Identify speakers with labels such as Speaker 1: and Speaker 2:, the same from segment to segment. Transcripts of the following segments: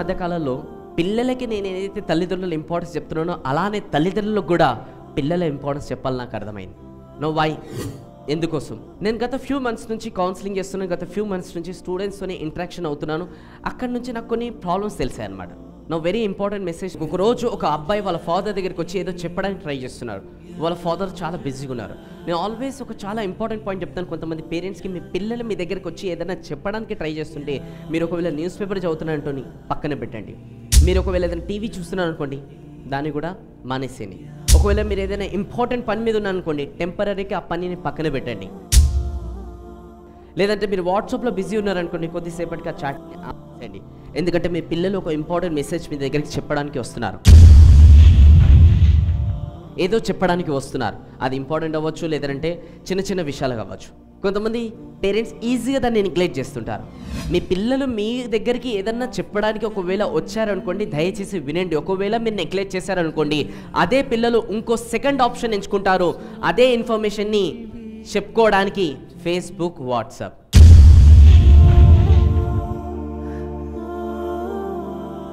Speaker 1: మధ్యకాలంలో పిల్లలకి నేను ఏదైతే తల్లిదండ్రుల ఇంపార్టెన్స్ చెప్తున్నానో అలానే తల్లిదండ్రులకు కూడా పిల్లల ఇంపార్టెన్స్ చెప్పాలి నాకు అర్థమైంది. నో వై, ఎందుకోసం నేను గత ఫ్యూ మంత్స్ నుంచి కౌన్సిలింగ్ చేస్తున్నాను, గత ఫ్యూ మంత్స్ నుంచి స్టూడెంట్స్తోనే ఇంటరాక్షన్ అవుతున్నాను. అక్కడ నుంచి నాకు కొన్ని ప్రాబ్లమ్స్ తెలిసాయి అనమాట. No very important message. ఒక రోజు ఒక అబ్బాయి వాళ్ళ ఫాదర్ దగ్గరికి వచ్చి ఏదో చెప్పడానికి ట్రై చేస్తున్నారు. వాళ్ళ ఫాదర్ చాలా బిజీగా ఉన్నారు. నేను ఆల్వేస్ ఒక చాలా ఇంపార్టెంట్ పాయింట్ చెప్తాను కొంతమంది పేరెంట్స్కి, మీ పిల్లలు మీ దగ్గరికి వచ్చి ఏదైనా చెప్పడానికి ట్రై చేస్తుంటే మీరు ఒకవేళ న్యూస్ పేపర్ చదువుతున్నారంటోని పక్కన పెట్టండి. మీరు ఒకవేళ ఏదైనా టీవీ చూస్తున్నారు అనుకోండి, దాన్ని కూడా మానేసేయండి. ఒకవేళ మీరు ఏదైనా ఇంపార్టెంట్ పని మీద ఉన్నారనుకోండి, టెంపరీగా ఆ పనిని పక్కన పెట్టండి. లేదంటే మీరు వాట్సాప్లో బిజీ ఉన్నారనుకోండి, కొద్దిసేపటికి ఆ చాట్ని ఆపేయండి. ఎందుకంటే మీ పిల్లలు ఒక ఇంపార్టెంట్ మెసేజ్ మీ దగ్గరికి చెప్పడానికి వస్తున్నారు, ఏదో చెప్పడానికి వస్తున్నారు. అది ఇంపార్టెంట్ అవ్వచ్చు, లేదంటే చిన్న చిన్న విషయాలు కావచ్చు. కొంతమంది పేరెంట్స్ ఈజీగా దాన్ని నెగ్లెక్ట్ చేస్తుంటారు. మీ పిల్లలు మీ దగ్గరికి ఏదన్నా చెప్పడానికి ఒకవేళ వచ్చారనుకోండి, దయచేసి వినండి. ఒకవేళ మీరు నెగ్లెక్ట్ చేశారనుకోండి, అదే పిల్లలు ఇంకో సెకండ్ ఆప్షన్ ఎంచుకుంటారు, అదే ఇన్ఫర్మేషన్ని చెప్పుకోవడానికి ఫేస్బుక్, వాట్సాప్.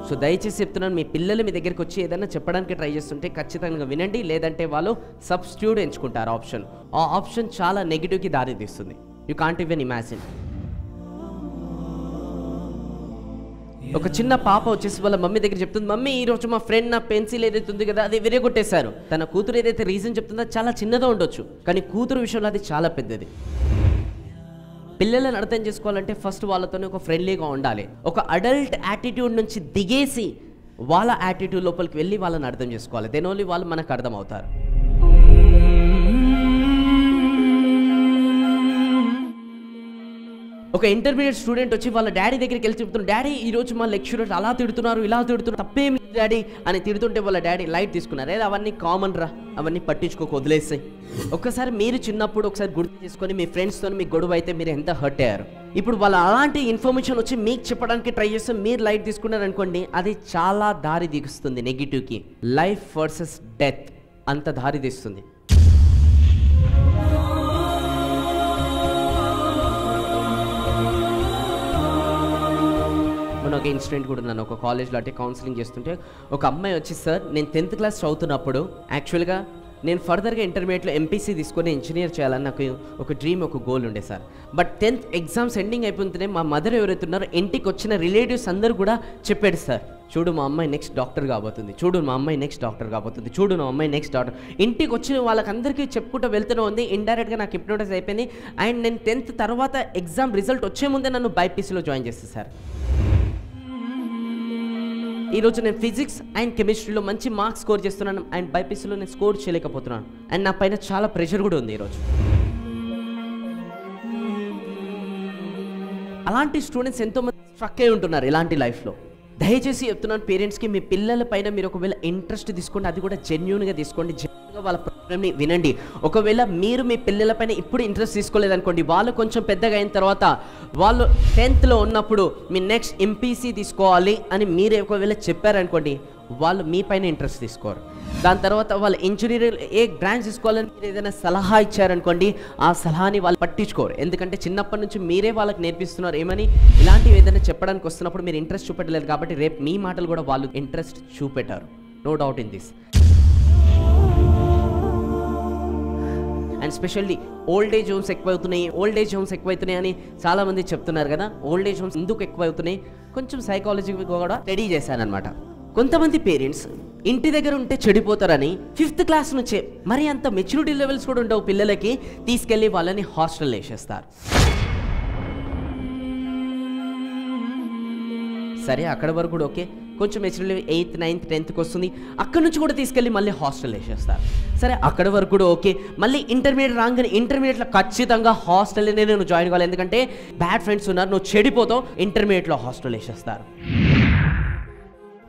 Speaker 1: సో దయచేసి చెప్తున్నాను, మీ పిల్లలు మీ దగ్గరికి వచ్చి ఏదైనా చెప్పడానికి ట్రై చేస్తుంటే ఖచ్చితంగా వినండి, లేదంటే వాళ్ళు సబ్స్టిట్యూట్ ఎంచుకుంటారు ఆప్షన్. ఆ ఆప్షన్ చాలా నెగిటివ్కి దారి తీస్తుంది. You can't even imagine. ఒక చిన్న పాప వచ్చేసి వాళ్ళ మమ్మీ దగ్గర చెప్తుంది, మమ్మీ ఈరోజు మా ఫ్రెండ్ నా పెన్సిల్ ఏదైతే ఉంది కదా అది విరగొట్టేశారు. తన కూతురు ఏదైతే రీజన్ చెప్తుందో చాలా చిన్నదో ఉండొచ్చు, కానీ కూతురు విషయంలో అది చాలా పెద్దది. పిల్లలను అర్థం చేసుకోవాలంటే ఫస్ట్ వాళ్ళతోనే ఒక ఫ్రెండ్లీగా ఉండాలి. ఒక అడల్ట్ యాటిట్యూడ్ నుంచి దిగేసి వాళ్ళ యాటిట్యూడ్ లోపలికి వెళ్ళి వాళ్ళని అర్థం చేసుకోవాలి. దెన్ ఓన్లీ వాళ్ళు మనకు అర్థం అవుతారు. ఒక ఇంటర్మీడియట్ స్టూడెంట్ వచ్చి వాళ్ళ డాడీ దగ్గరికి వెళ్ళి చెప్తున్నారు, డాడీ ఈరోజు మా లెక్చరర్ అలా తిడుతున్నారు, ఇలా తిడుతున్నారు, తప్పేమి డాడీ అని తిడుతుంటే వాళ్ళ డాడీ లైట్ తీసుకున్నారు. అదే అవన్నీ కామన్ రా, అవన్నీ పట్టించుకోక వదిలేసాయి. ఒక్కసారి మీరు చిన్నప్పుడు ఒకసారి గుర్తు చేసుకొని మీ ఫ్రెండ్స్తో మీకు గొడవ అయితే మీరు ఎంత హర్ట్ అయ్యారు. ఇప్పుడు వాళ్ళు అలాంటి ఇన్ఫర్మేషన్ వచ్చి మీకు చెప్పడానికి ట్రై చేస్తే మీరు లైట్ తీసుకున్నారు అనుకోండి, అది చాలా దారి తీస్తుంది నెగిటివ్కి. లైఫ్ వర్సెస్ డెత్ అంత దారి తీస్తుంది. ఒక ఇన్సిడెంట్ కూడా ఉన్నాను. ఒక కాలేజ్లో అంటే కౌన్సిలింగ్ చేస్తుంటే ఒక అమ్మాయి వచ్చి, సార్ నేను 10th క్లాస్ చదువుతున్నప్పుడు యాక్చువల్గా నేను ఫర్దర్గా ఇంటర్మీడియట్లో ఎంపీసీ తీసుకొని ఇంజనీర్ చేయాలని నాకు ఒక డ్రీమ్, ఒక గోల్ ఉండే sir. But 10th exams ending అయిపోతుంటే మా మదర్ ఎవరైతే ఉన్నారో ఇంటికి వచ్చిన రిలేటివ్స్ అందరూ కూడా చెప్పాడు, సార్ చూడు మా అమ్మాయి నెక్స్ట్ డాక్టర్ కాబోతుంది, చూడు మా అమ్మాయి నెక్స్ట్ డాక్టర్ కాబోతుంది, చూడు మా అమ్మాయి నెక్స్ట్ డాక్టర్. ఇంటికి వచ్చిన వాళ్ళకందరికీ చెప్పుకుంటూ వెళ్తూనే ఉంది. ఇండైరెక్ట్గా నాకు హిప్నోటైజ్ అయిపోయింది. అండ్ నేను 10th తర్వాత ఎగ్జామ్ రిజల్ట్ వచ్చే ముందే నన్ను బైపీసీలో జాయిన్ చేస్తాను సార్. ఈరోజు నేను ఫిజిక్స్ అండ్ కెమిస్ట్రీలో మంచి మార్క్స్ స్కోర్ చేస్తున్నాను, అండ్ బైపీసీలో నేను స్కోర్ చేయలేకపోతున్నాను. అండ్ నా పైన చాలా ప్రెషర్ కూడా ఉంది ఈరోజు. అలాంటి స్టూడెంట్స్ ఎంతోమంది స్ట్రక్ అయి ఉంటున్నారు ఇలాంటి లైఫ్లో. దయచేసి చెప్తున్నాను పేరెంట్స్కి, మీ పిల్లల పైన మీరు ఒకవేళ ఇంట్రెస్ట్ తీసుకోండి, అది కూడా జెన్యూన్గా తీసుకోండి, జెన్యూన్గా వాళ్ళ ప్రాబ్లమ్ని వినండి. ఒకవేళ మీరు మీ పిల్లల పైన ఇప్పుడు ఇంట్రెస్ట్ తీసుకోలేదనుకోండి, వాళ్ళు కొంచెం పెద్దగా అయిన తర్వాత వాళ్ళు 10th ఉన్నప్పుడు మీ నెక్స్ట్ ఎంపీసీ తీసుకోవాలి అని మీరు ఒకవేళ చెప్పారనుకోండి, వాళ్ళు మీ పైన ఇంట్రెస్ట్ తీసుకోరు. దాని తర్వాత వాళ్ళు ఇంజనీరింగ్ ఏ బ్రాంచ్ తీసుకోవాలని మీరు ఏదైనా సలహా ఇచ్చారనుకోండి, ఆ సలహాని వాళ్ళు పట్టించుకోరు. ఎందుకంటే చిన్నప్పటి నుంచి మీరే వాళ్ళకి నేర్పిస్తున్నారు ఏమని. ఇలాంటివి ఏదైనా చెప్పడానికి వస్తున్నప్పుడు మీరు ఇంట్రెస్ట్ చూపెట్టలేదు కాబట్టి రేపు మీ మాటలు కూడా వాళ్ళు ఇంట్రెస్ట్ చూపెట్టారు. No doubt in this. And specially old age homes ఎక్కువవుతున్నాయి అని చాలామంది చెప్తున్నారు కదా. ఓల్డ్ ఏజ్ హోమ్స్ ఎందుకు ఎక్కువ అవుతున్నాయి, కొంచెం సైకాలజీ కూడా స్టడీ చేశానమాట. కొంతమంది పేరెంట్స్ ఇంటి దగ్గర ఉంటే చెడిపోతారని 5th క్లాస్ నుంచే, మరి అంత మెచ్యూరిటీ లెవెల్స్ కూడా ఉండవు పిల్లలకి, తీసుకెళ్ళి వాళ్ళని హాస్టల్ వేసేస్తారు. సరే అక్కడ వరకు కూడా ఓకే, కొంచెం మెచ్యూరిటీ 8th, 9th, 10th వస్తుంది, అక్కడ నుంచి కూడా తీసుకెళ్ళి మళ్ళీ హాస్టల్ వేసేస్తారు. సరే అక్కడ వరకు కూడా ఓకే, మళ్ళీ ఇంటర్మీడియట్ రాగానే ఇంటర్మీడియట్లో ఖచ్చితంగా హాస్టల్లోనే నేను జాయిన్ కావాలి, ఎందుకంటే బ్యాడ్ ఫ్రెండ్స్ ఉన్నారు, నువ్వు చెడిపోతావు, ఇంటర్మీడియట్లో హాస్టల్ వేసేస్తారు.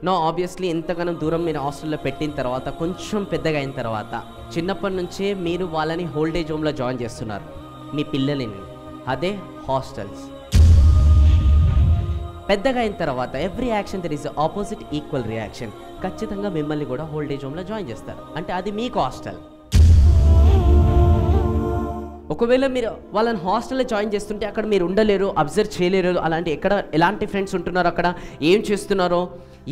Speaker 1: నో ఆబ్వియస్లీ ఎంతగానో దూరం మీరు హాస్టల్లో పెట్టిన తర్వాత, కొంచెం పెద్దగా అయిన తర్వాత, చిన్నప్పటి నుంచే మీరు వాళ్ళని ఓల్డేజ్ హోమ్లో జాయిన్ చేస్తున్నారు మీ పిల్లలని, అదే హాస్టల్స్. పెద్దగా అయిన తర్వాత every action there is opposite equal reaction. ఖచ్చితంగా మిమ్మల్ని కూడా ఓల్డేజ్ హోమ్లో జాయిన్ చేస్తారు, అంటే అది మీకు హాస్టల్. ఒకవేళ మీరు వాళ్ళని హాస్టల్లో జాయిన్ చేస్తుంటే అక్కడ మీరు ఉండలేరు, అబ్జర్వ్ చేయలేరు, అలాంటి ఎలాంటి ఫ్రెండ్స్ ఉంటున్నారో, అక్కడ ఏం చేస్తున్నారో,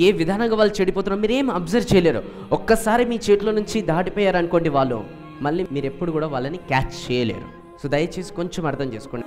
Speaker 1: ఏ విధానంగా వాళ్ళు చెడిపోతున్నారో మీరు ఏం అబ్జర్వ్ చేయలేరు. ఒక్కసారి మీ చేతిలో నుంచి దాటిపోయారు అనుకోండి వాళ్ళు, మళ్ళీ మీరు ఎప్పుడు కూడా వాళ్ళని క్యాచ్ చేయలేరు. సో దయచేసి కొంచెం అర్థం చేసుకోండి.